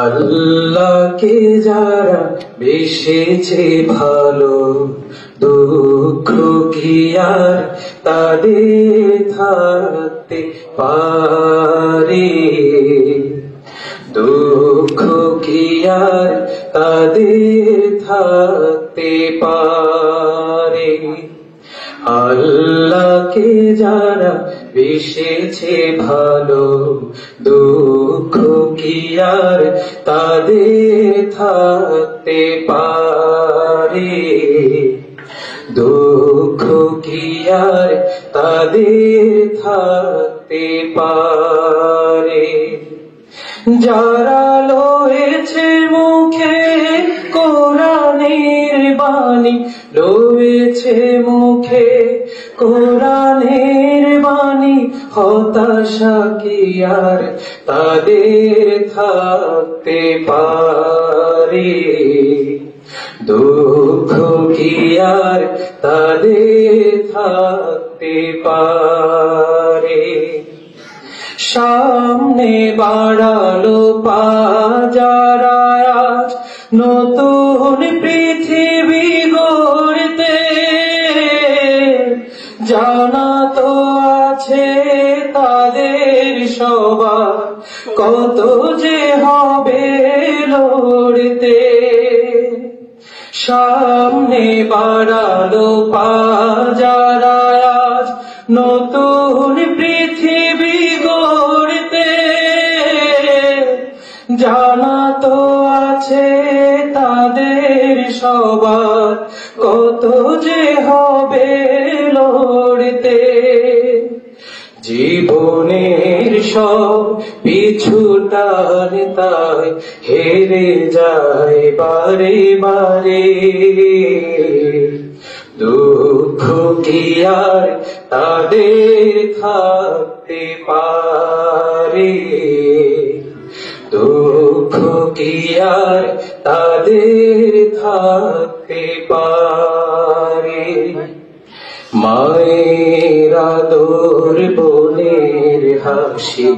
আল্লাহকে যারা বেসেছে ভালো, দুঃখ কি আর তাদের থাকতে পারে? দুঃখ কি আর তাদের থাকতে পারে? আল্লাহকে যারা বেসেছে ভালো, দুঃখ কি আর তাদের থাকতে পারে? দুঃখ কি আর তাদের থাকতে পারে? যারা লয়েছে মুখে কোরআনের বাণী, লয়েছে মুখে কোরআনের বাণী, হতাশা কি আর তাদের থাকতে পারে? দুঃখ কি আর তাদের থাকতে পারে? সামনে বাড়ালো পা যারা আজ নতুন পৃথিবী গড়তে, জানা তো আছে তাদের সবার কত যে হবে লড়তে। সামনে বাড়ালো পা যারা আজ নতুন পৃথিবী গড়তে, জানা তো আছে তাদের সবার কত যে হবে লড়তে। জীবনের সব পিছু টান তাই হেরে যায় বারে বারে। দুঃখ কি আর তাদের থাকতে পারে? দুঃখ কি আর তাদের থাকতে পারে? মায়ের আদর, বোনের হাসি,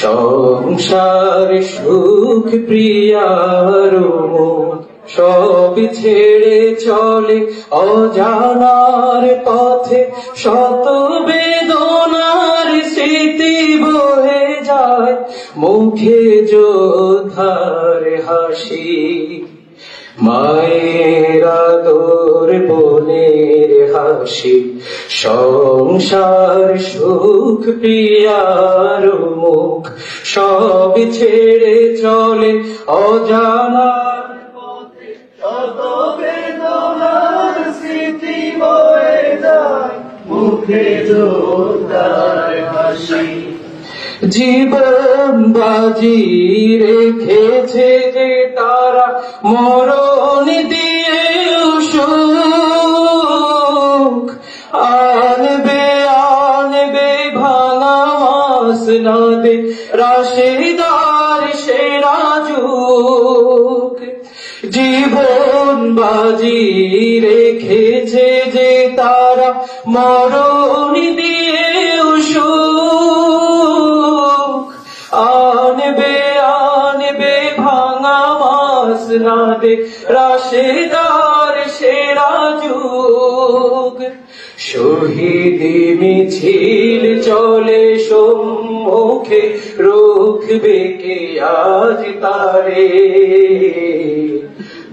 সংসার সুখ প্রিয়ার মুখ, সব ছেড়ে চলে অজানার পথে, শত বেদনার স্মৃতি বয়ে যায় মুখে যোদ্ধার হাসি। মায়ের আদর, বোনের হাসি, সংসার সুখ প্রিয়ার মুখ, সব ছেড়ে চলে অজানার পথে, শত বেদনার স্মৃতি বয়ে যায় মুখে যোদ্ধার হাসি। জীবন বাজি রেখেছে যে তারা মরণ দিয়ে সুখ, আনবে আনবে ভাঙা মাসনাদে রাশেদার সেরা যুগ। জীবন বাজি রেখেছে যে তারা মরণ দিয়ে সুখ, আনবে আনবে ভাঙা মাসনাদে রাশেদার সেরা যুগ। শহীদি মিছিল চলে সম্মুখে, রুখবে কে আজ তারে?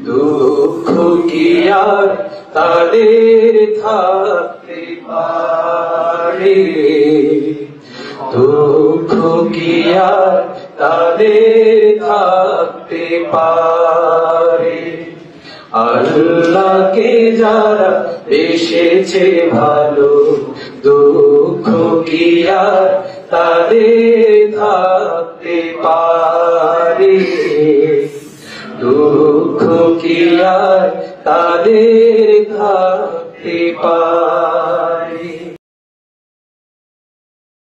দুঃখ কি আর তাদের থাকতে পারে? দুঃখ কি আর তাদের থাকতে পারে? আল্লাহকে যারা বেসেছে ভালো, দুঃখ কি আর তাদের থাকতে পারে? দুঃখ কি আর তাদের থাকতে পারে?